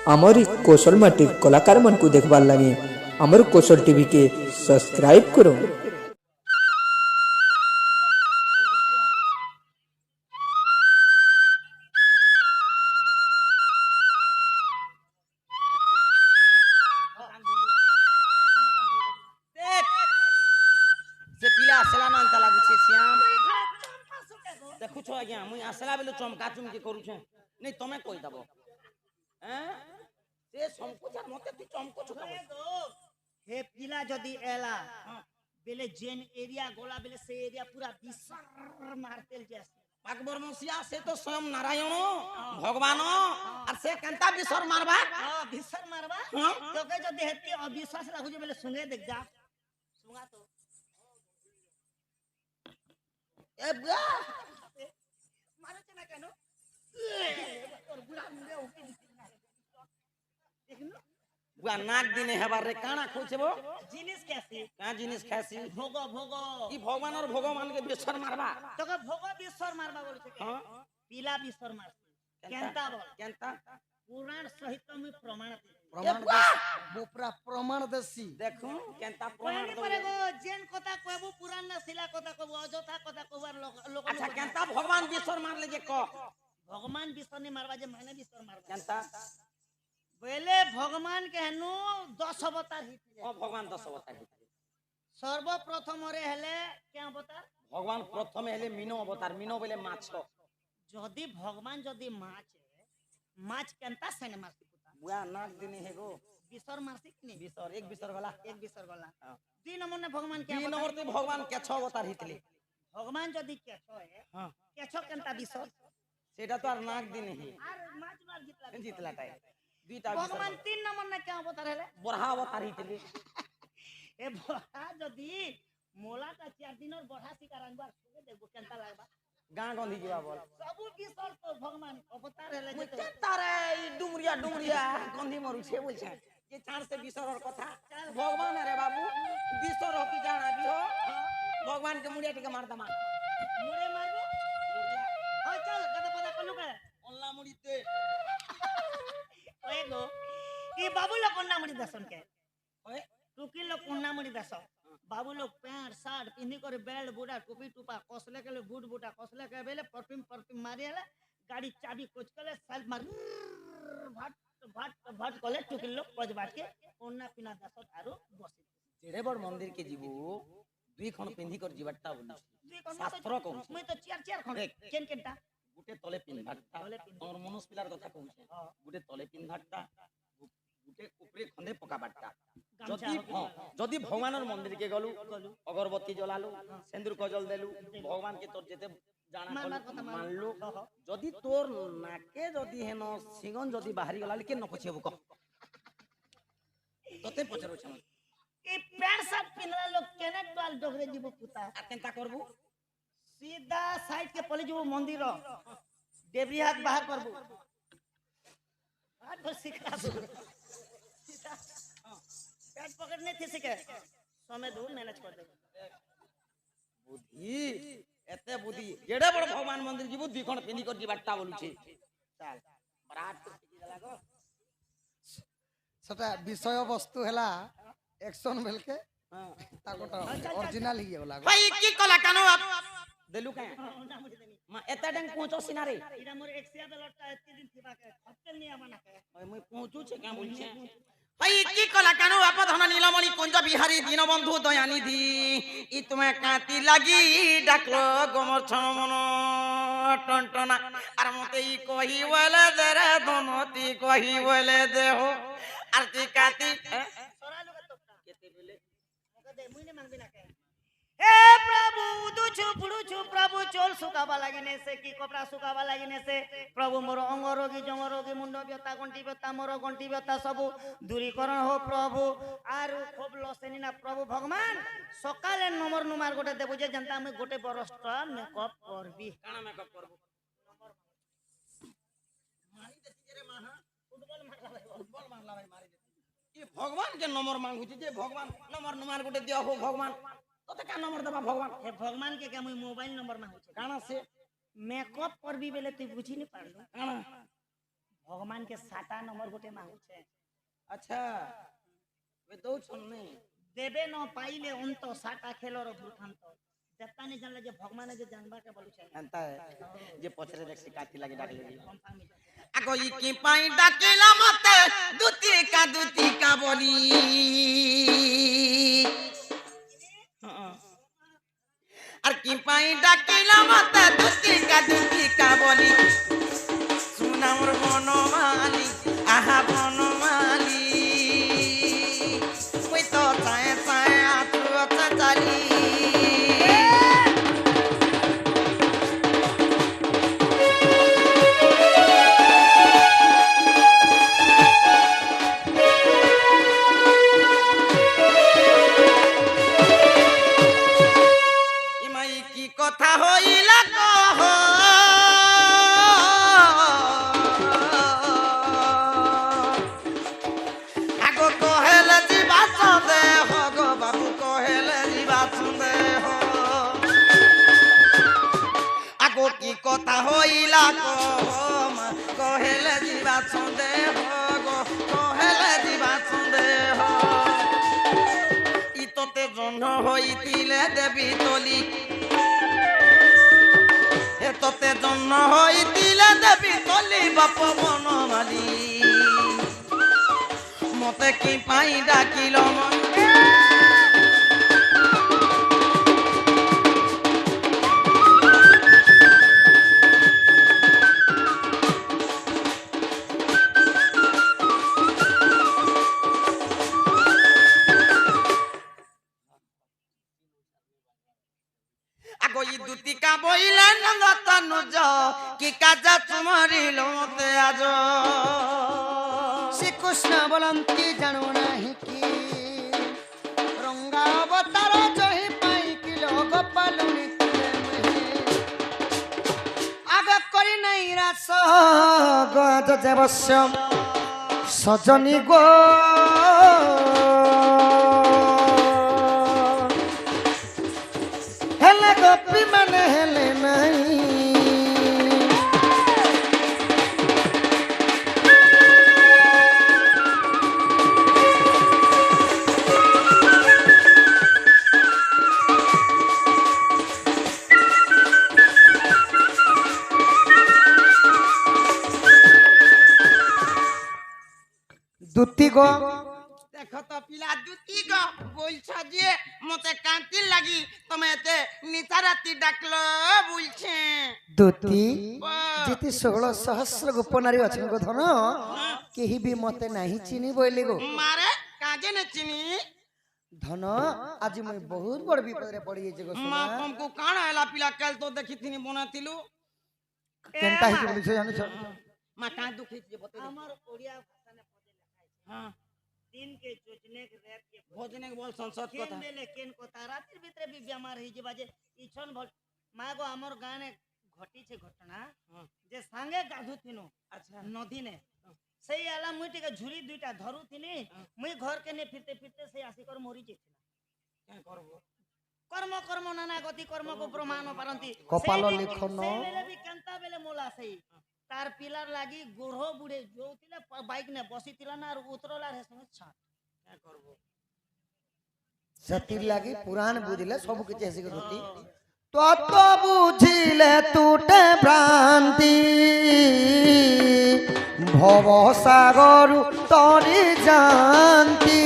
आमरी कौशल माटी कलाकार मन को देखबार लगे आमर कौशल टीवी के सब्सक्राइब करो। देखुछ आज्ञा मुई आसला बेले चमका चुमकी करूछे नहीं तमे कहि दबो हैं से संकोच मते तू चमकुछ काबो हे पिला जदी एला बेले जेन एरिया गोला बेले से एरिया पूरा विसर मारतेल जैसे पाकबर मसिया से तो स्वयं नारायण भगवान और से कंता विसर मारबा हां विसर मारबा तो के जदी हेती अविश्वास राखु जे बेले सुंगे देख जा सुंगा तो ए बा मारे चना केनो और बुढ़ा मुंडे उठी देखनो बुआ नाक दिने हेबार रे काना खोचबो जिनिस कैसे का जिनिस खासी भोगो भोगो ई भगवान और भगवान के विसर मारबा तो के भोगो विसर मारबा बोले छे हां पीला विसर मार केनता बोल केनता पुराण सहित में प्रमाण बोपरा प्रमाण देसी देखो केनता प्रमाण कोनी परेगो जेन कथा कहबो पुराण ना सिला कथा कहबो अजोथा कथा कहबार लोक अच्छा केनता भगवान विसर मार ले जे क भगवान विसर नहीं मारबा जे माने विसर मारबा केनता पहले भगवान के हनु 10 अवतार हितले ओ भगवान 10 अवतार हितले सर्वप्रथम रे हेले क्या अवतार भगवान प्रथम हेले मीनो अवतार मीनो बोले माछ जदी भगवान जदी माछ केनता सेने मारसी पुता बुआ नाक दिने हेगो विसर मारसी कि नहीं विसर एक विसर वाला हां 3 नंबर ने भगवान के 3 नंबर ते भगवान के 6 अवतार हितले भगवान जदी के 6 है हां के 6 केनता विसर सेटा तो नाक दिने हे आर माछ मार जितला टाइ दुईटा भगवान 3 नंबर ने क्या अवतार हेले बरहा अवतार हितले ए बरहा जदी मोला का 4 दिन और बरहा शिकार अनबार सुगे देखबो केनता लागबा गां गंधी जीवा बोल सबु विसर तो भगवान अवतार हेले जे केनता रे ई डुमरिया गंधी मरु छे बोल छे जे चार से विसर और कथा भगवान रे बाबू विसर हो की जाना भी हो भगवान के मुड़िया टिके मार दमा मुड़े मारबो मुड़िया हो चल कदा पता कलु के ओल्ला मुड़ीते ओए गो ई बाबू लोग कोन्ना मुड़ी दसन के ओए टुकी लोग कोन्ना मुड़ी दसन बाबू लोग पैंट शर्ट पिंदी करे बेल्ट बूटा टोपी टुपा कसले के बूट बूटा कसले के बेले परफ्यूम मारी हले गाड़ी चाबी कोचकले साल मार भट कले टुकी लोग पज बाट के कोन्ना पिना दसन आरो बसी जेड़े बड़ मंदिर के जीवो दुई खण पिंदी कर जीवटा बोली शास्त्र को मैं तो चार खण केन केनटा गुटे तले पिंधाटा और मनुष्य पिलार कथा कहूछे गुटे तले पिंधाटा गुटे ऊपरे खंदे पका बाटा जदी भगवानर मंदिर के गलु अगरबत्ती जलालु सिंदूर कजल देलु भगवान के तोर जेते जाना मानलु जदी तोर नाके जदी हेनो सिंगन जदी बाहरी गला के न पछेबो क तते पछरो छ ए पैंट शर्ट पिनला लोग केने डाल डोगरे जीवो पुता आ केनता करबू सीधा साइड के पले जो मंदिर देवरी हाथ बाहर करबो हाथ पर सिखा सीधा पैर पकड़ने थे सिखे समय दो मैनेज कर दे बुद्धि एते बुद्धि जेड़े बड़ भगवान मंदिर जीवो दुई खण पिंदी कर जीवाटा बोलु छे चल बरात पिंदी लागो सेटा विषय वस्तु हैला एक्शन भेलके ताकोटा ओरिजिनल ही होला भाई की कला कानो आप देलु का मा एता डंग पहुंचो सिनारे इरा मोर एक्सिया बेलटा एते दिन थिबा के हत्ते निया बना के ओय मैं पहुंचू छे क्या बोल छे भाई की कला कानो आप धन नीलमणि कुंज बिहारी दीनबंधु दयानिधि इ तुम्हें कांति लागी डाकलो गमर छन मन टनटना आर मते इ कहि वाला दरे धनती कहि बोले दे हो आरती कांति सोरा लोग तोटा केते बोले मके दे मुई ने मांग बिना के हे प्रभु दुछु पुडुछु प्रभु चोल सुकाबा लागिने से की कपड़ा सुकाबा लागिने से प्रभु मोर अंग रोगी जम रोगी मुंड व्यथा गंटी व्यथा मोर गंटी व्यथा सब दूरीकरण हो प्रभु आर खूब लसेनी ना प्रभु भगवान सकाले नंबर नुमार गोटे देबो जे जनता हम गोटे बरसटा मेकअप करबी काना मेकअप करबो मारी देसी रे माहा फुटबॉल मारला भाई मारी देसी ई भगवान के नंबर मांगु छी जे भगवान नंबर नुमार गोटे दिया हो भगवान तो का नंबर दबा भगवान हे भगवान के क्या मुई मोबाइल नंबर मांगु छी काना से मेकअप करबी बेले तू बुझी नहीं पारलो काना भगवान के 7टा नंबर गोटे मांगुछे अच्छा वे दो छन्ने देबे न पाइले अंत 7टा खेलर वृत्तांत जत्ता नहीं जानले जे भगवान जे जानबा के बोलुछे एंता है जे पछरे देख काटी लागी डाक लेगी कंफर्म आगो ई की पाई डाकेला मते दुती का बोली আর কি পাই ডাকিলাম তা দুটি কা বলি সুনামর বনমালি আহা বনমালি ওই তো চায় চায় আতুয়া চালি কথা হইলা কহ আগো কহেলে জীবা সন্দেহ গো বাবু কহেলে জীবা সন্দেহ আগো কি কথা হইলা কহ কহেলে জীবা সন্দেহ গো কহেলে জীবা সন্দেহ ইততে জন্ম হইতিলে দেবী তলি তোতে জন্ম হইতিলে দেবী তলি বাপ বনমালি মতে কি পাই ডাকিল আগো ই দুতিকা বইলে নন্দতনুজ কি কাজা তুমরিল মতে আজ শ্রীকৃষ্ণ বলন্তি জানো নাহি কি রঙ্গা অবতার জহি পাই কিলো গোপাল নিত্যে আগ করি নাই রাস গজ দেবস্য সজনী গো হেলে গোপী মানে হেলে নাই দুতি গো দেখো তো পিলা দুটি গো বলছ যে মতে কান্তি লাগি তুমি এতে নিচা রাতি ডাকলো বলছে দুতি যেতি 16 সহস্র গোপনারী অছেন গো ধন কেহি বি মতে নাহি চিনি বইলে গো মারে কাজে নে চিনি ধন আজি মই বহুত বড় বিপদরে পড়ি যাইছে গো মা সোনা তুমको কাণ এলা পিলা কাল তো দেখিথিনি বনাতিলু কেনতা হি বলিছ জানিছ মা কাঁ দুখি যে বতে আমার ওড়িয়া ভাষা নে পদে লেখা আছে হ্যাঁ दिन के जोजने के रेत के ভোজনে বল সংসদ केन কথা बेले केन कोता रातिर भितरे भी बीमार होई जे बाजे इछन भल मागो हमर गाने घटी छे घटना जे संगे गाधु थिनु अच्छा नदी ने सेई आला मुई टिके झुरी दुईटा धरु थिनी मुई घर के ने फिरते फिरते से आसी कर मरी जेथिला क्या करबो कर्म कर्म नाना गति कर्म को प्रमाण पारंती कपाल लिखन सेई बेले भी केनता बेले मोला सेई तार पिलर लागी गोढ़ो बुढ़े जोतिले बाइक ने बसितिला ना और उतरला रे संगे छाट क्या करबो सतीर लागी पुराण बुझिले सब किछ हेसी गति तत्व बुझिले टूटे भ्रांति भव सागर तरी जानती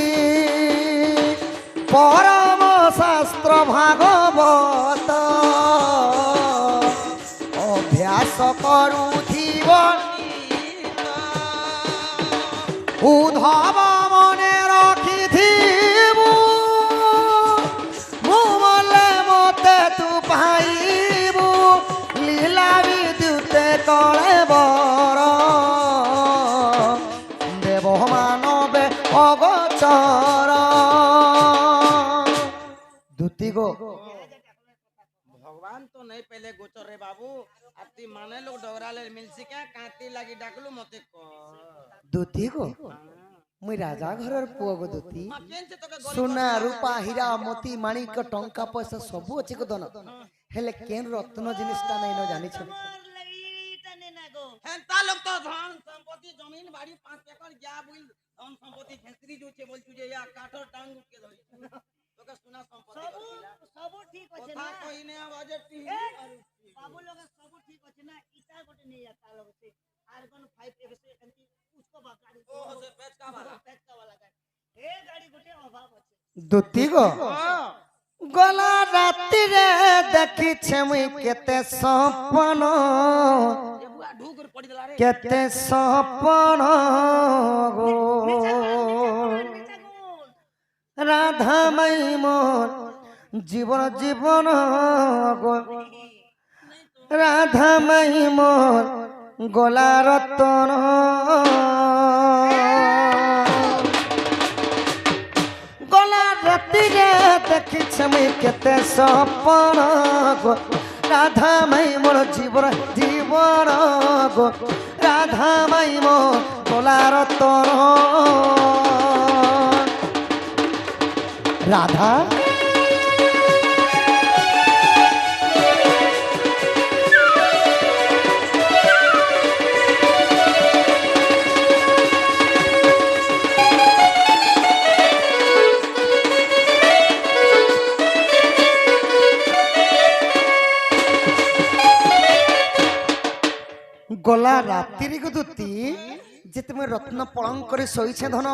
परम शास्त्र भागवत अभ्यास करूथिब उद्धव मने रखिथिबु मुमले मते तू पाइबु लीला विद्युते कळे बर देव मानवे अगोचर दुती गो भगवान तो नहीं पहले गोचर रे बाबू अति माने लोग डोगरा ले मिलसी क्या कांती लागी डाकलू मते को दुती गो मुई राजा घरर पुओ गो दुती मां केन से तो के सोना रूपा हीरा मोती माणिक टंका पैसा सब अछि गो दन हेले केन रत्न जिनिसटा नै न जानि छ लगी तने ना गो हेंता लोग तो धन संपत्ति 5 একর যা বুঝ ধন সম্পত্তি খেসরি জুছে বলছু যে ইয়া কাঠর টাং উঠকে ধরি তোকে সোনা সম্পত্তি ସବୁ করছিলা ସବୁ ଠିକ ଅଛି কথা না কইনে বাজেট টি बाबू लोग सब ठीक আছে না ইটা গোটে নেই যাতা লোग से आर्गन 5 एक से एंटी उसको गाड़ी ও সে পেচকা वाला पेचका वाला गाड़ी ए गाड़ी गोटे अभाव আছে দুতি গো গলা রাতিরে দেখিছে মুই কেতে সপন ये बुआ ढूक कर पड़ी दला रे কেতে সপন গো রাধা মাই মোর জীবন জীবন গো রাধা মাই মোর গলা রতন গলা রাতিরে দেখিছে মুই কেতে সপন গো রাধা মাই মোর জীবন জীবন গো রাধা মাই মোর গলা রতন রাধা গলা রাত্রি দুতি যে তুমি রত্ন পলঙ্ক করে শোইছে ধন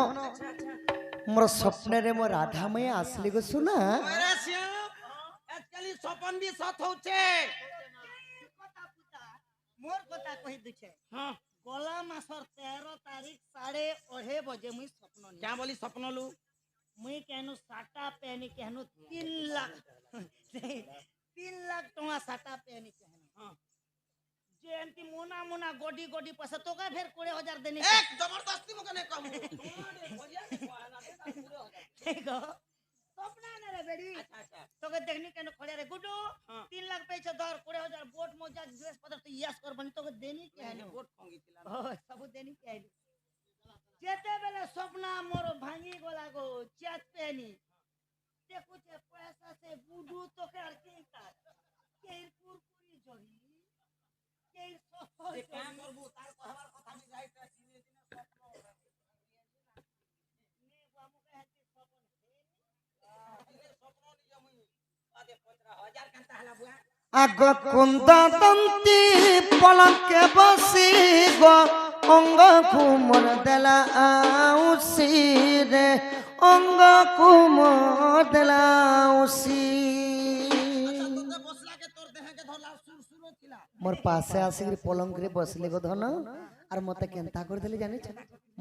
মোর স্বপ্নে মো রাধা মাই আসলি গো শুনা अरे श्याम आजकल सपन भी सत होचे কথা পুতা মোর কথা কই দিছে हां গলা মাসর 13 তারিখ 8:30 বজে মুই স্বপ্ন নি क्या बोली सपन लू মুই কেন সাটা পেনি কেন 3 লাখ 3 লাখ টাকা সাটা পেনি কেন हां যে এন্টি মোনা মোনা গডি গডি পয়সা তোকা ফের 20000 দেনি एक जबरदस्ती मकने कम দেখো স্বপ্ন না রে বেড়ি अच्छा अच्छा তোকে দেখনি কেন খড়ে রে গুডু हाँ। 3 লাখ পয়সা ধর 20000 बोट मोजा ड्रेस पदर तो यस करबनी তোকে দেনি কেন वोट पंगी थिला ও সবু দেনি কেন যেতে বেলে স্বপ্ন মোর ভাঙি গলা গো চেত পেনি দেখুছে পয়সা সে বুডু তোকে আর কি কাজ কে কুরকুরি জড়ি কে সফল जे काम करबू तार कहवार कथा नि जाई त सिने दिने सपन নে बाबू कहे कि सपन सपन नि जमुई आदे 15000 कांता हला बुआ আগ কুন্দা তন্তি পলকে বসি গো অঙ্গ কুমর দেলা আউসি রে অঙ্গ কুমর দেলা আউসি तोते बसला के तोर देह के धरला सुरसुरो थिला মোর পাশে আসিকি পলঙ্করে বসলে গো ধন আর মতে কেনতা করে দেলে জানিছ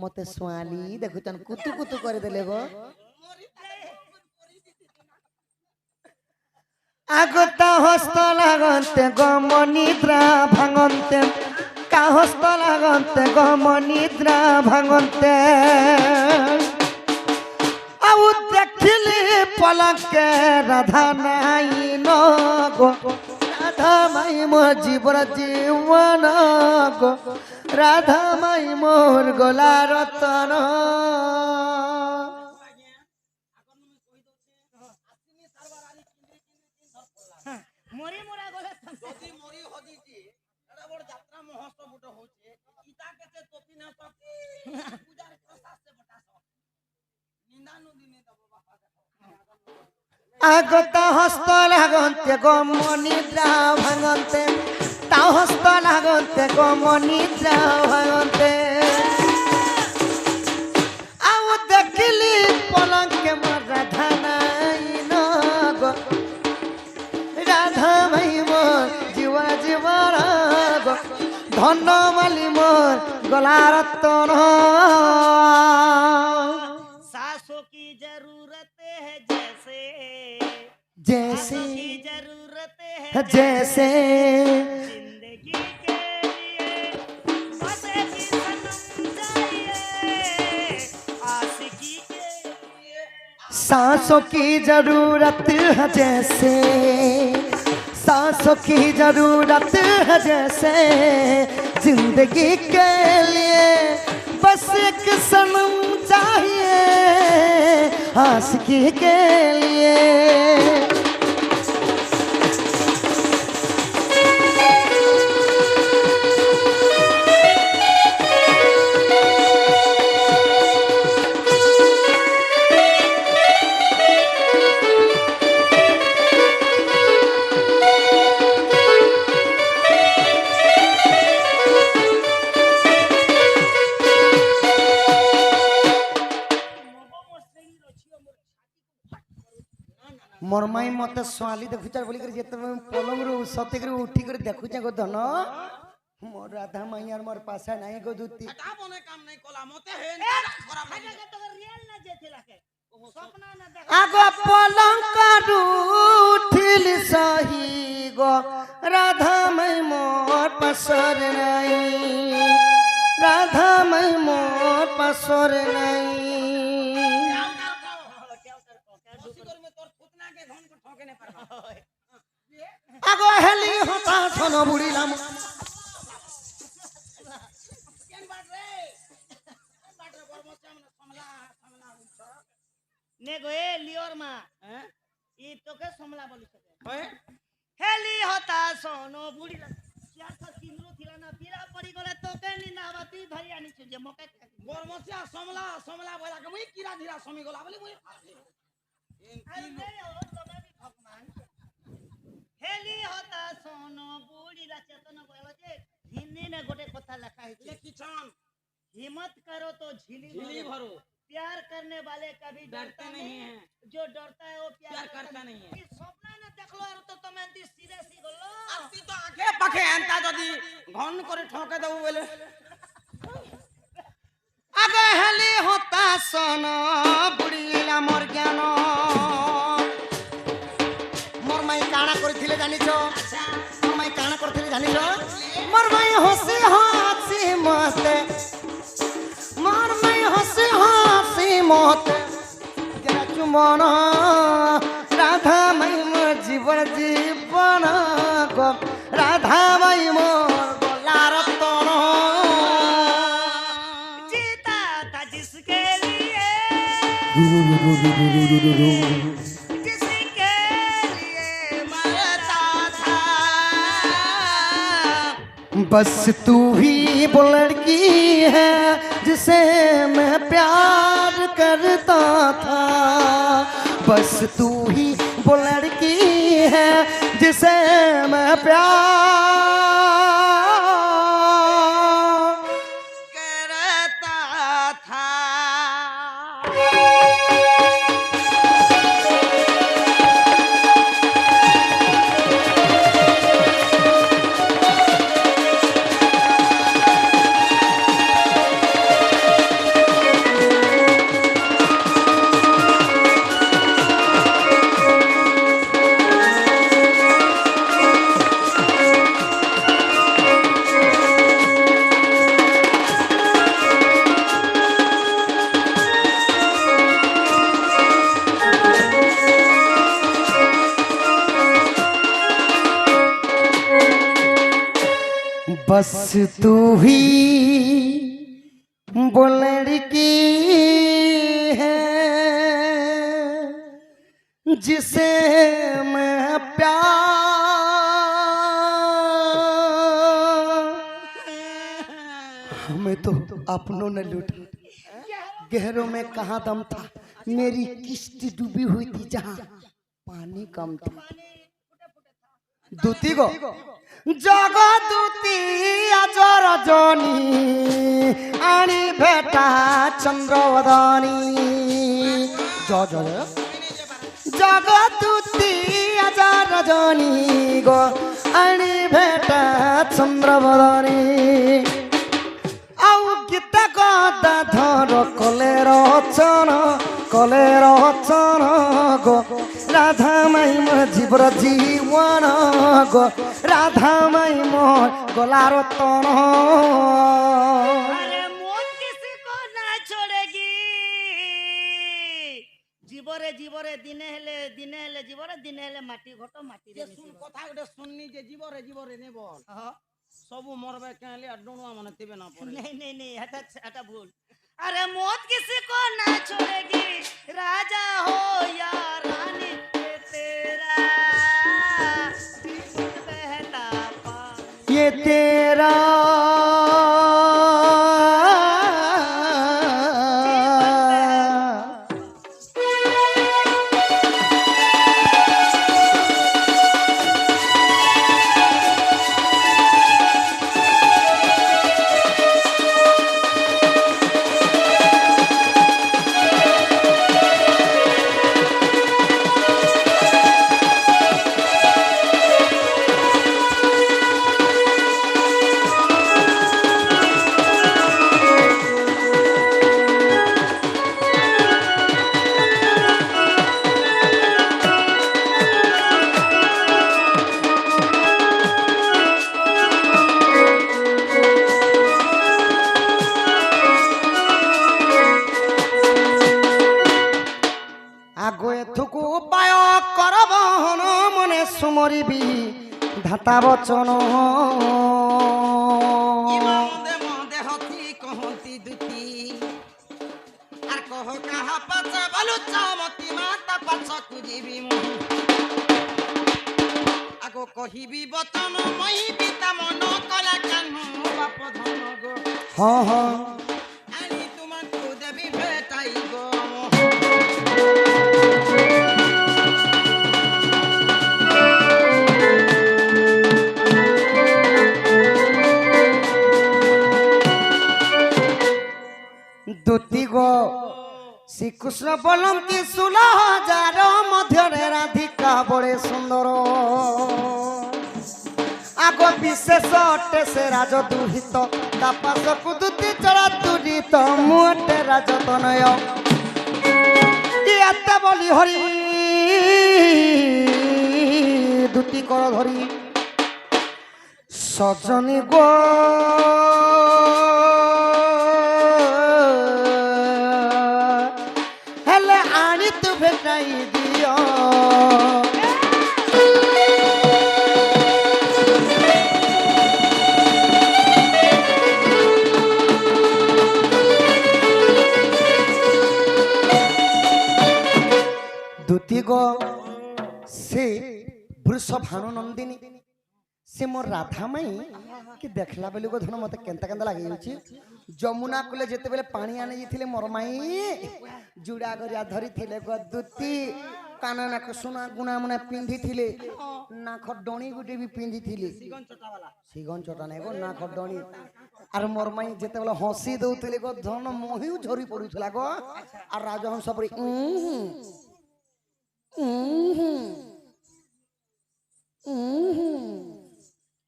মতে সোয়ালি দেখুছন কুতু কুতু করে দেলে গো আগতা হস্ত লাগন্তে গম নিদ্রা ভাঙন্তে কা হস্ত লাগন্তে গম নিদ্রা ভাঙন্তে আউ দেখিলি পলকে রাধা নাই গো রাধা মাই মোর জীবন জীবন গো রাধা মাই মোর গলা রতন মরি মোরা গলে যদি মরি হদিছি এটা বড় যাত্রা মহোৎসব উঠে হচ্ছে ইটা কেতে তোপি না তোপি পূজার প্রসাদ সে বটাস নিন্দানু দিনে দেব বাবা আগতা হস্ত লাগন্তে গম নিদ্রা ভাঙন্তে তা হস্ত লাগন্তে গম নিদ্রা ভাঙন্তে আউ দেখিলি পলঙ্কে মোর রাধা নাই গো রাধা মাই মোর জীবন জীবন গো ধন্য মালি মোর গলা রতন सासों की जरूरत है जैसे जैसे सासों की जरूरत है जैसे जिंदगी के लिए बस एक सनम चाहिए आशिकी के लिए सांसों की जरूरत है जैसे सांसों की जरूरत है जैसे जिंदगी के लिए बस एक सनम चाहिए आशिकी के लिए मोर माई मते स्वाली देखुचार बोली कर जेते पलंग रु सते कर उठी कर देखुचा गो धन मोर राधा माई और मोर पासा नाही गो दुती ता बने काम नहीं कला मते हे खराब आगे के तो रियल ना जेथिला के सपना ना देख आगो पलंग करू उठिल सही गो राधा माई मोर पसर नाही राधा माई मोर पसर नाही में तोर फुतना के घन को ठोके नहीं पारबा आगो हेली होता सोनो बुड़ीलाम केन बात रे बरमोचा में समला उठा ने गो ए लियोर मा हैं ई तो के समला बोली सके ओए हेली होता सोनो बुढ़ी चार था सिंदूर थिला ना पीरा पड़ी गले तो के निंदावती धरिया नी छे मके बरमोचा समला बोला के मुई कीरा धीरा समी गला बोली मुई अरे नहीं हो तुम्हें भी भगवान हेली होता सोनो बुढ़ी ला चेतन बोलो जे हिंदी में गोटे कथा लिखा है ले किचन हिम्मत करो तो झिली भरो प्यार करने वाले कभी डरते नहीं है जो डरता है वो प्यार करता नहीं है इस सपना ने देखलो और तो तुम एंती सीधे सी गलो आती तो आगे पखे एंता जदी घन करे ठोके दऊ बोले आगो हेली होता सोनो बुड़ीला मोर ज्ञान मोर माई काना करथिले जानिछो मोर माई काना करथिले जानिछो मोर माई हसी हसी मते मोर माई हसी हसी मते जरा चुमन राधा माई मोर जीवन जीवन गो राधा माई मोर गलार तन जीता था जिसके लिए जिसके लिए मरता था बस तू ही वो लड़की है जिसे मैं प्यार करता था बस तू ही वो लड़की है जिसे मैं प्यार करता था बस तू ही वो लड़की है जिसे मैं प्यार हमें तो अपनों ने लूटा गहरों में कहाँ दम था मेरी किश्ती डूबी हुई थी जहाँ पानी कम था दूती गो जगदूती अजर जनी आनी भेटा चंद्रवदनी जगदूती अजर जनी गो आनी भेटा चंद्रवदनी आउ गीत गदा धर कले रचन गो राधा माई मोर जीवर जीवन गो राधा माई मोर गलार तन अरे मौत किसी को ना छोड़ेगी जीवरे जीवरे दिने हेले जीवरे दिने हेले माटी घट माटी रे सुन कथा गोटे सुननी जे जीवरे ने बोल सबु मरबे कहले डणुआ माने तिबे ना पड़े नहीं हटा भूल अरे मौत किसी को ना छोड़ेगी राजा हो या रानी तेरा जीवन बहता पानी ये तेरा মরিবি ধাতা বচন মদে মদে হতি কহতি দুতি আর কহ কাহা পাছ বলু চমতি মাতা পাছ কুজিবি মু আগো কহিবি বচন মই পিতা মন কলা কানু বাপ ধন গো হ্যাঁ হ্যাঁ আনি তোমাকু দেবি ভেটাই গো দুতি গো শ্রীকৃষ্ণ বলন্তি 16,000 ମଧ୍ୟରେ ରାଧିକା ବড়େ ସୁନ୍ଦର আগ বিশেষ অটে সে রাজ দুহিত তাপাসকু দুতি চড়া দুরিত মুটে রাজ তনয় এতে বলি হরি দুতি কর ধরি সজনী গো হেলে আনি তু ভেটাই দিও দুতি গো সে বৃষ ভানু নন্দিনী সে মোর রাধা মাই কি দেখলা বেলি গো ধন মতে কেন্তা কেন্তা লাগি যাଉଛି যমুনা কুলে যেতেবেলে পানি আনি যাইଥିଲେ মোর মাই জুড়া গরিয়া ধরিଥିଲେ গো দুতি কান নাক সোনা গুনা মুনা পিন্ধিଥିଲେ নাক ডণি গুটি বি পিন্ধিଥିଲେ সিগন চটা নাই গো নাক ডণি আর মোর মাই যেতেবেলে হসি দউଥିଲେ গো ধন মহিউ ঝরি পড়ুଥିଲା গো আর রাজহংস পরি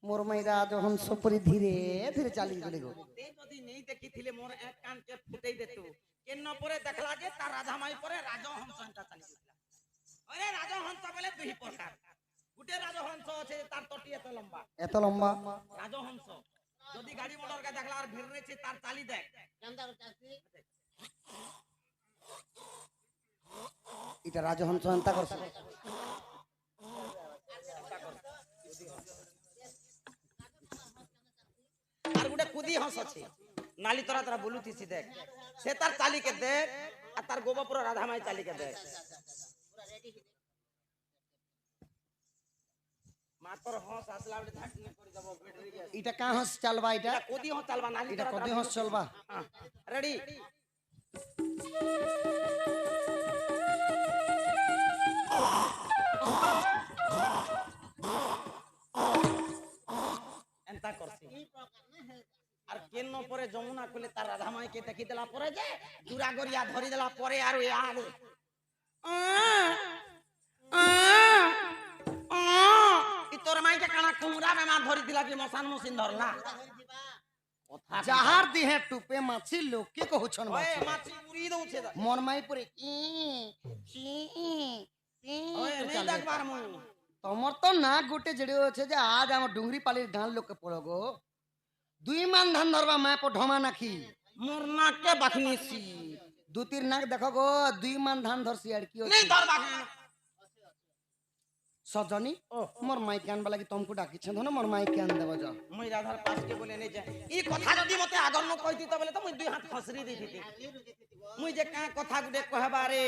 মোর মাই রাজহংস পরি ধীরে ধীরে চালি গলি গো তে যদি নেই দেখিଥିଲେ মোর এক কান কে ফুটাই দেতু কেন পরে দেখলা যে তার রাধামাই পরে রাজহংস এন্টা চালি গেলা আরে রাজহংস বলে দুই প্রকার গুটে রাজহংস আছে তার তটি এত লম্বা রাজহংস যদি গাড়ি মোটর কে দেখলা আর ভিড় রয়েছে তার চালি দেখ এটা রাজহংস এন্তা করছে আর গুটে কুদি হংস আছে নালি তোরা তোরা বলুতিছি দেখ সে তার চালিকে দেখ আর তার গোবপুর রাধামাই চালিকে দেখ মাতর হংস আসলা বলে ধাকনি করে যাব ব্যাটারি আছে এটা কা হংস চালবা এটা এটা কোদি হংস চালবা নালি এটা কদি হংস চলবা রেডি এন্তা করছি আর কেন পরে যমুনা খুলে তার রাধামাই কে দেখি দেলা পরে যে জুরা গরিয়া ধরি দেলা পরে আর এ আরে ই তোর মাইকে কানা কুমড়া বেমা ধরি দিলা কি মশান মশিন ধরলা কথা যাহার দিহে টুপে মাছি লোকে কহুছন ওই মাছি মাছি উড়ি দউছে মন মাই পরে ওই নেই দেখবার মু তোমার তো না গোটে জেড়ে আছে যে আজ আমার ডুঙ্গরি পালির গাঁর লোকে পড়ো গো 2 মান ধান ধরবা মা পো ঢমা নাকি মোর নাকে বাখনিছি দুতির নাক দেখো গো 2 মান ধান ধরছি আর কি নেই ধরবা সজনী মোর মাই কান বালা কি তমকু ডাকিছে ধন মোর মাই কান দেব যা মই রাধার পাস কে বলে নেই যে ই কথা যদি মতে আগর ন কইতি তো বলে তো মই দুই হাত খসরি দিতি মুই যে কা কথা গুডে কহবারে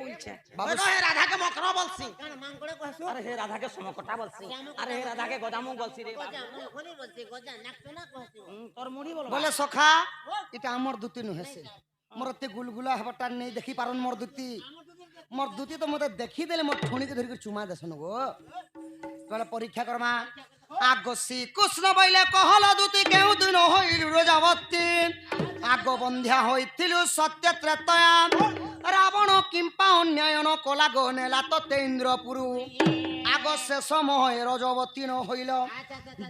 বলছে বাবা হে রাধা কে মকরা বলছি কেন মাংকড়ে কইছো আরে হে রাধা কে সমকটা বলছি আরে হে রাধা কে গজামু বলছি রে গজা মই খনি বলছি গজা নাকতো না কইছো তোর মুড়ি বল বলে সখা এটা আমার দুতি নহেছে মোর তে গুলগুলা হবাটা নেই দেখি পারন মোর দুতি তো মতে দেখি দেলে মোর ঠুনিকে ধরি করে চুমা দেছন গো বলে পরীক্ষা করমা আগসি কৃষ্ণ বইলে কহল দুতি কেউ দিন হইল রোজাবতী আগ বন্ধ্যা হইছিল সত্য ত্রেতয়া রাবণ কিম্পা অন্যায়ন কলা গো নেলা ততে ইন্দ্রপুরু আগ শেষ সময় রজবতী ন হইল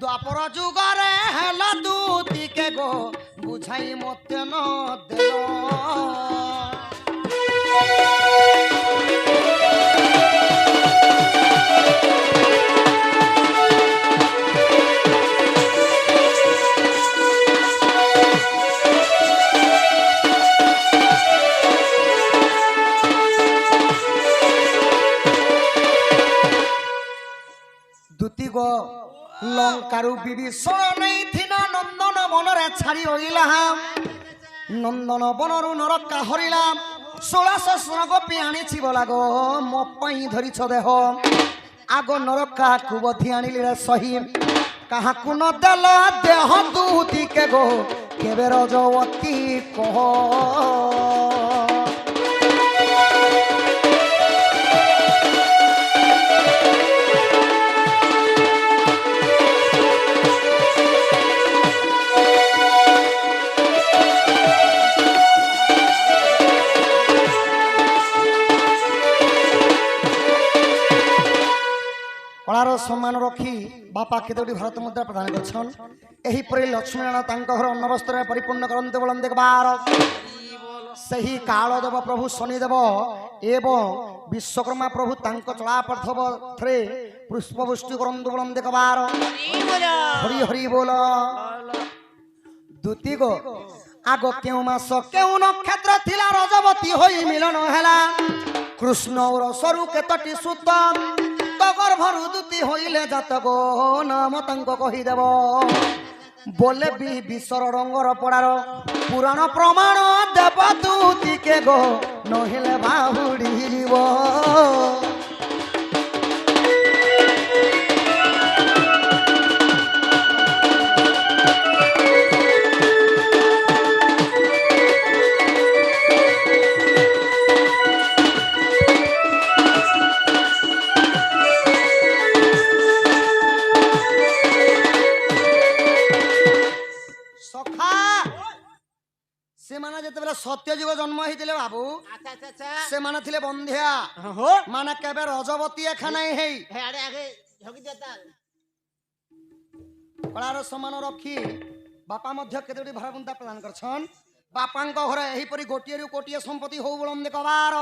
দ্বাপর যুগরে হেল দুতিকে গো বুঝাই মতে ন দেল গো লঙ্কারু বিভীষণ নেইথিনা নন্দন বনরে ছাড়ি হইলা নন্দন বনরু নরকা হরিলাম 1600 গোপী আনিছি বলা গো ମୋ ପାଇଁ ଧରିଛ ଦେହ আগ নরকা কুবধি আনিলি রে সহি কাহাকু ন দেল দেহ দুদিকে গো কেবে রজবতী কহ কলার সম্মান রক্ষি বাপা কেতোটি ভারত মুদ্রা প্রদান করছেন এহিপরি লক্ষ্মীনারায়ণ তাঙ্ক ঘর অন্নবস্ত্রে পরিপূর্ণ করতে বলন দেখবার ସେହି କାଳଦେବ ପ୍ରଭୁ ଶନିଦେବ ଏବଂ ବିଶ୍ୱକର୍ମା ପ୍ରଭୁ ତାଙ୍କ ଚଳାପଥରେ ପୁଷ୍ପବୃଷ୍ଟି କରନ୍ତୁ ବୋଲନ୍ ଦେଖବାର ହରି ହରି ବୋଲ ଦୁତି ଗो ଆଗ କେଉଁ ମାସ କେଉଁ ନକ୍ଷତ୍ର ଥିଲା ରଜବତୀ ହୋଇ ମିଳନ ହେଲା କୃଷ୍ଣ ରସରୁ କେତୋଟି ସୂତ ଗର୍ଭରୁ ଦୁତି ହୋଇଲେ ଜାତକ ନାମ ତାଙ୍କ କହିଦେବ बोले भी विश्वर रंगर पड़ार पुराण प्रमाण देव दूती के गो नहिले बाहुड़ी जीव सत्यजुग जन्म होते बाबू से माने थिले बंधिया माने केबे रजवती एखा नहीं है कलार समान रखी बापा मध्य केतोटी भारबंता प्रदान करछन बापांक घरे एही परी गोटिए रु कोटिए संपत्ति हो बोलम देखबार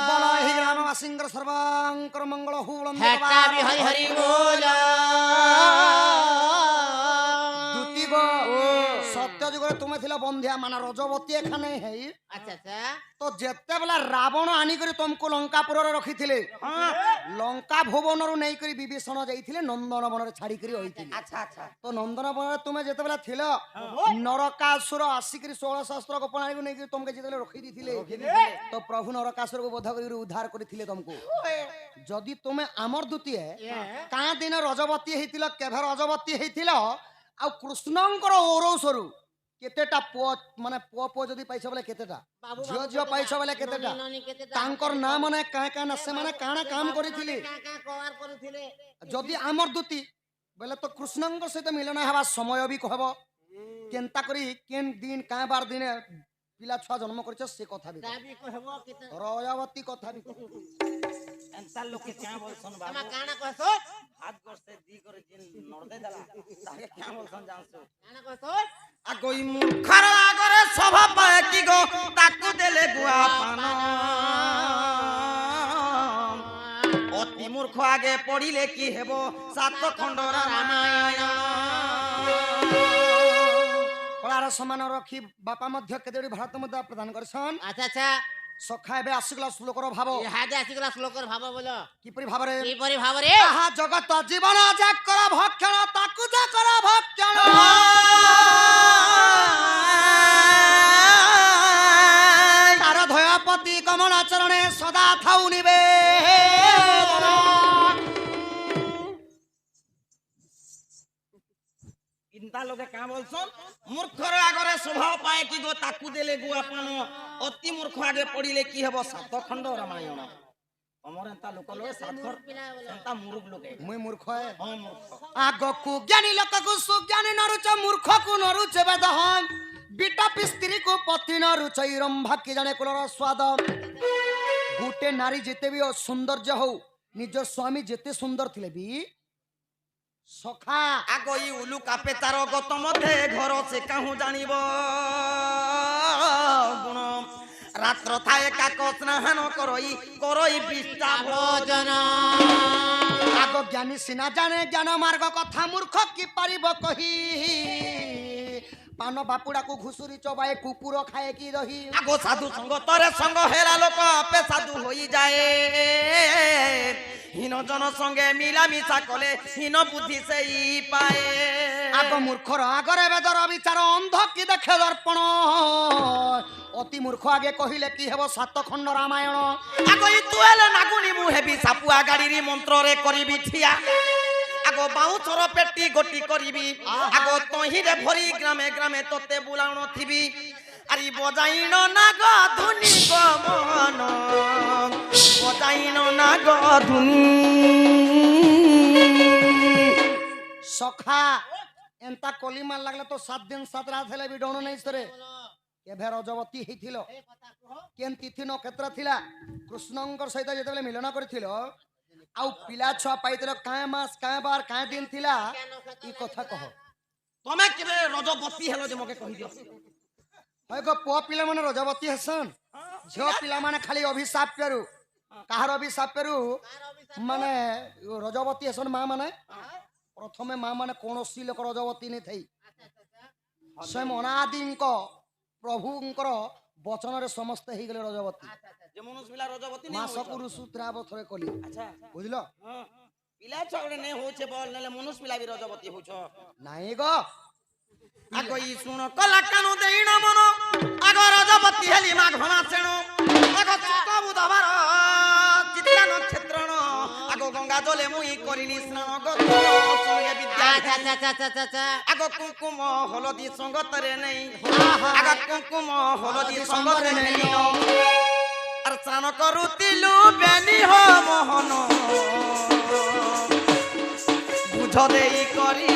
बोल एही ग्रामवासींकर सर्वांकर मंगल हो बोलम देखबार हरि हरि बोल दुती गो सत्यजुगर तुमे थिला बंधिया माना रजवती एखाने है अच्छा अच्छा तो जेते बेला रावण आनी करी तुमको लंकापुर रे रखी थिले लंका भुवन रु नै करी विभीषण जाईथिले नंदन वन रे छाड़ी करी होईथिले अच्छा अच्छा तो नंदन वन रे तुमे जेते बेला थिलो नरकासुर आसी करी 16 शास्त्र गोपनाली को नै करी तुमके जेते बेला रखी दिथिले तो प्रभु नरकासुर को वध करी उद्धार करिथिले तुमको जदी तुमे अमर दूती है का दिन रजवती हेतिलो केभे रजवती हेतिलो आ कृष्णंकर ओरसरु केतेटा पो माने पो जदी पैसा बोले केतेटा जियो जियो पैसा बोले केतेटा तांकर ना माने का ना से माने काना काम करिथिले जदी अमर दूती बोले तो कृष्णंकर सहित मिलन हेबा समय भी कहबो केनता करी केन दिन का बार दिन पिला छुआ जन्म करछ से कथा भी कहबो रयावती कथा भी एंता लोग के क्या बोलसन बाबू हम काना कहसो हाथ गोर से दी करे जिन नर्दे दला ताके क्या बोलसन जानसो काना कहसो आ कोई मूर्खर आगरे सभा पाए की गो ताकू देले गुआ पान अति मूर्ख आगे पड़िले की हेबो सात खंडर रामायण कलार समान रखी बापा मध्य केदेडी भारत मुद्रा प्रदान करछन अच्छा अच्छा सखा एबे आसिगला श्लोकर भाव इहादे आसिगला श्लोकर भाव बोलो किपरि भावरे आहा जगत जीवन जाकर भक्षण ताकु जाकर भक्षण तार धयापति कमल आचरणे सदा थाउ निबे इंता लोगे क्या बोलछन मूर्खर आगरे स्वभाव पाए कि गो ताकू देले गो अपन अति मूर्ख आगे पड़िले की हेबो सात खंड रामायण हमर एंता लोक लोगे सात खंड एंता मूर्ख लोगे मुई मूर्ख है हां मूर्ख आगो को ज्ञानी लोक को सुज्ञानी नरुच मूर्ख को नरुच वेदहन बिटा स्त्री को पति नरुचई रंभा के जाने कुलर स्वाद गुटे नारी जेते भी सौंदर्य हो निज स्वामी जेते सुंदर थिले भी सखा आगई उलु कापे तार गत मधे घर से कहूँ जानिब गुण रात्र थाए काक स्नान करई विष्टा भोजन आग ज्ञानी सिना जाने ज्ञान मार्ग कथा मूर्ख की पारिब कही पान बापुड़ा को घुसुरी चबाए कुकुर खाए की रही आगो साधु संग तोरे संग हेरा लोक आपे साधु होई जाए হীন জন সঙ্গে মিলামিশা কলে হীন বুদ্ধি সেই পায়ে আগ মূর্খর আগরে বেদর বিচার অন্ধ কি দেখে দর্পণ অতি মূর্খ আগে কহিলে কি ହେବ সাত খণ্ড রামায়ণ আগ তু হেলে নাগুনি মু হেবি সাপুয়া গাড়ির মন্ত্রে করিবি ঠিয়া আগ বাউছর পেটি গটি করিবি আগ তহিরে ভরি গ্রামে গ্রামে তোতে বুলাউন থিবি আরি বজাইন না গো ধুনি গো মোহন বজাইন না গো ধুনি সখা এন্তা কলি মার লাগলে তো 7 দিন 7 রাত হেলে বি ডণ নাই সরে কেভে রজবতী হইছিল কেন তিথি নক্ষত্র থিলা কৃষ্ণঙ্কর সহিত যেতেবেলে মিলন করিছিল আউ পিলা ছুয়া পাইছিল কায় মাস কায় বার কায় দিন থিলা ই কথা কহ তুমি কেবে রজবতী হেলো যে মকে কহি দিও হয় গো পুয়া পিলা মানে রজবতী হেসন ঝিও পিলা মানে খালি অভিশাপ পেরু কাহার অভিশাপ পেরু মানে রজবতী হেসন মা মানে প্রথমে মা মানে কোনসি লোক রজবতী নে থাই স্বয়ং অনাদিঙ্ক প্রভুঙ্কর বচনরে সমস্ত হই গলে রজবতী যে মনুষ পিলা রজবতী নে মাসকু ঋতুত্রাব থরে কলি আচ্ছা বুঝল হ্যাঁ পিলা ছগড়ে নে হোছে বল নেলে মনুষ পিলা বি রজবতী হোছ নাই গো আগ ই শুন কলা কানু দেইন মন আগ রজবতী হেলি মাঘ মাসেণ আগ সুক বুধবার চিত্রা নক্ষত্রণ আগ গঙ্গা জলে মুই করিনি স্নান গঙ্গা সঙ্গে বিদ্যা আগ কুকুম হলদি সঙ্গতরে নেই আগ কুকুম হলদি সঙ্গতরে নেই আর স্নান করুতিলু বেনি হো মোহন বুঝ দেই করি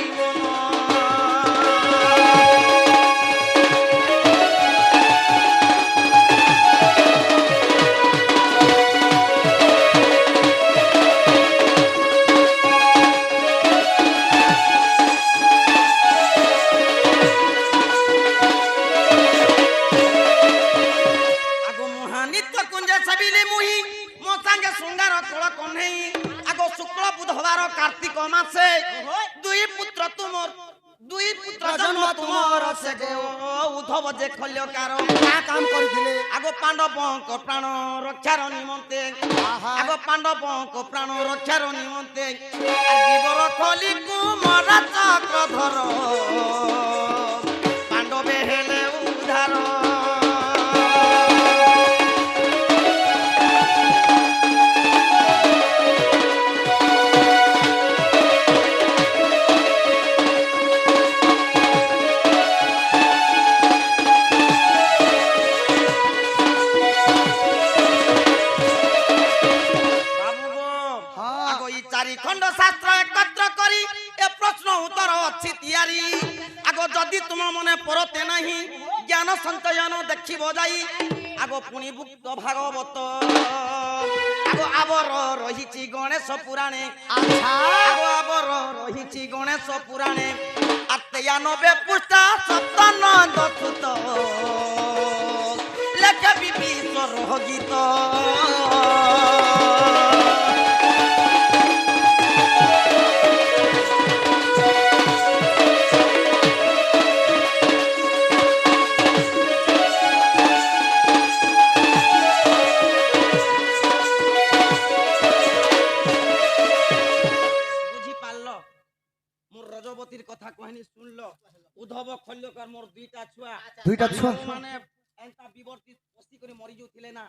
कार्तिक मासे दुई पुत्र जन्म तुमर से उद्धव जे खल्यकार क्या काम करथिले आगो पांडवक प्राण रक्षार निमंते आगो पांडवक प्राण रक्षार निमंते विवर खली कुमार चक्रधर पांडवे हेले उद्धार खंड शास्त्र एकत्र करी ए प्रश्न उत्तर अच्छी तैयारी आगो जदि तुम मने परते नहीं ज्ञान संचयन देखिब जाई आगो पुणी भुक्त भागवत आगो आबर रहिछि गणेश पुराणे आगो आबर रहिछि गणेश पुराणे 93 पृष्ठा 97 सुत लेख विभीषण गीत কথা কহিনি শুনলো উদ্ধব খল্যকার মোর দুইটা ছুয়া মানে এন্তা বিবর্তি পস্তি করে মরি যাউতিলে না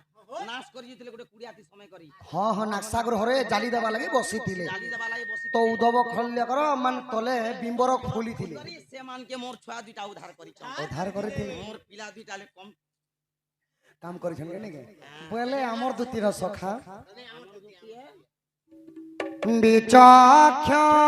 নাশ করি যাউতিলে গোটে কুড়িয়াতি সময় করি হ্যাঁ হ্যাঁ নাকসাগর হরে জালি দেবা লাগি বসিতিলে জালি দেবা লাগি বসি তো উদ্ধব খল্যকার মান তলে বিম্বর খুলিতিলে সে মানকে মোর ছুয়া দুইটা উদ্ধার করিছ উদ্ধার করিতিলে মোর পিলা দুইটালে কম কাম করিছন কে নেকে বলে আমর দুতির সখা বিচক্ষণ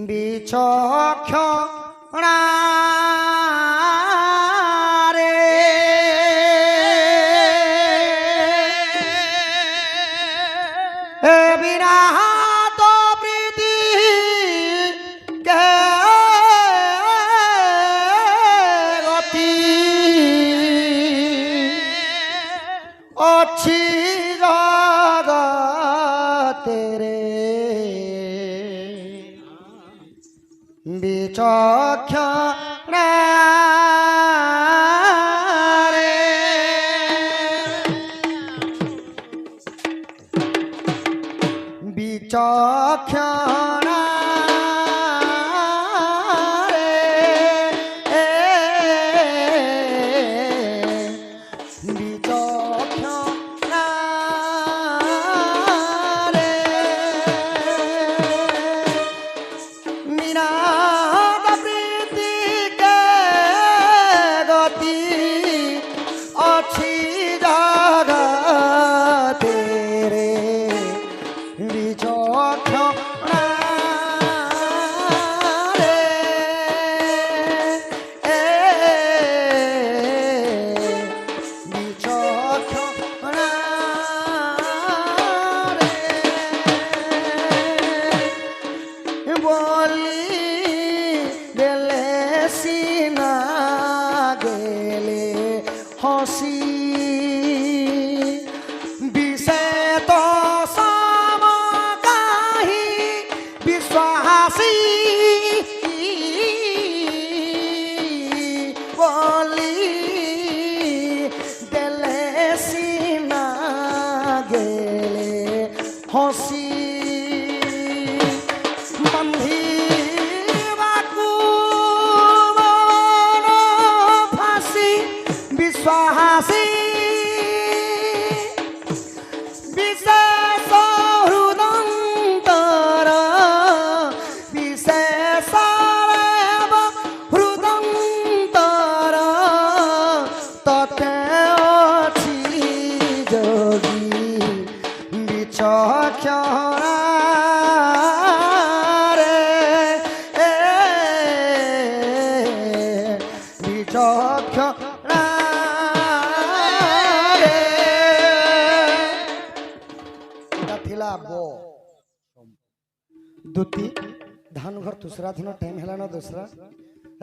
বিচক্ষণ বিরাট প্রীতি গতি অছি জগতে রে বিচক্ষণা রে বিচক্ষণা রে বিচক্ষণা রে নিনাদ প্রীতিকে গতি অছি জগতে রে বিচক্ষণা রে বিচক্ষণা রে বলি গেলে সিনা গেলে হসি বিষে তো সমকাহি বিশ্বাসী বলি গেলে সিনা গেলে হসি বান্ধিবাকু মন ফাঁসি বিশ্বাসী বিশেষ হৃদন্তর বিশেষ হৃদন্তর ততে অছি যোগী বিচক্ষণা রে বিচক্ষণা রে এটা থিলা ব দুতি ধান ঘর তুসরা দিন টাইম হেলান দোসরা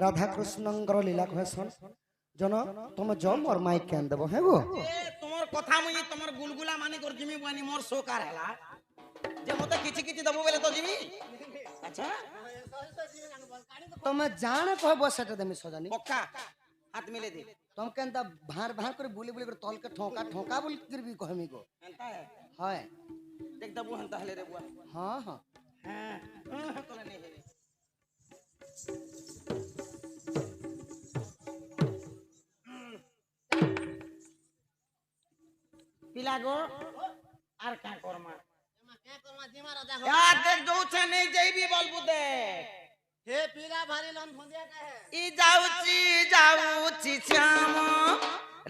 রাধাকৃষ্ণঙ্কর লীলা কহেসন জন তুমি জ মোর মাইক কেন দেব হ্যাঁ গো তোমার কথা মুই তোমার গুলগুলা মানি কর জিমি বানি মোর শোকার হেলা যে মতে কিছু কিছু দেবো বলে তো জিমি আচ্ছা তুমি জানে কহব সেটা দেমি সজানি পক্কা হাত মিলে দে তুমি কেনতা ভার ভার করে বুলি বুলি করে তলকে ঠোকা ঠোকা বলি করবি কহমি গো এন্তা হয় দেখ দেবো হেন্তা হেলে রে বুয়া হ্যাঁ হ্যাঁ হ্যাঁ তোলা নেই হেলে পিলা গো আর কা করমা দেখ যৌছে নেই যাইবি বলবু দেখ হে পিলা ভারি লন ফন্দিয়া কাহে ই যাউছি শ্যাম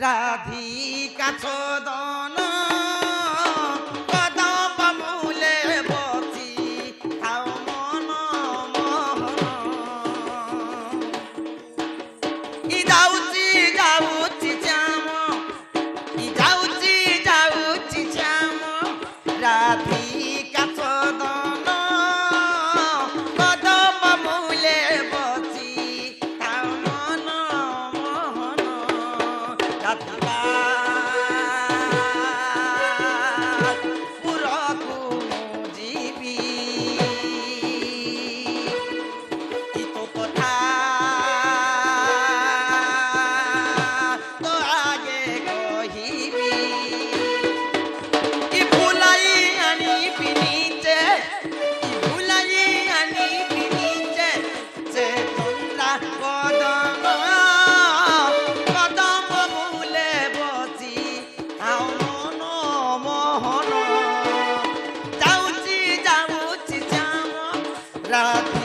রাধিকা ছদন কদম মূলে বসি খাও মন মোহন ই যাউছি শ্যাম ই যাউছি শ্যাম রাধিকা ছদন কদম মূলে বসি খাও মন মোহন রাধিকা পুরকু মুজিবি ই তো কথা তো আগে কহিবি ই ভুলাই আনি পিনিতে ই ভুলাই আনি পিনিতে যে তোমরা কদম মূলে বসি আও মন মোহন যাউছি শ্যাম রাধা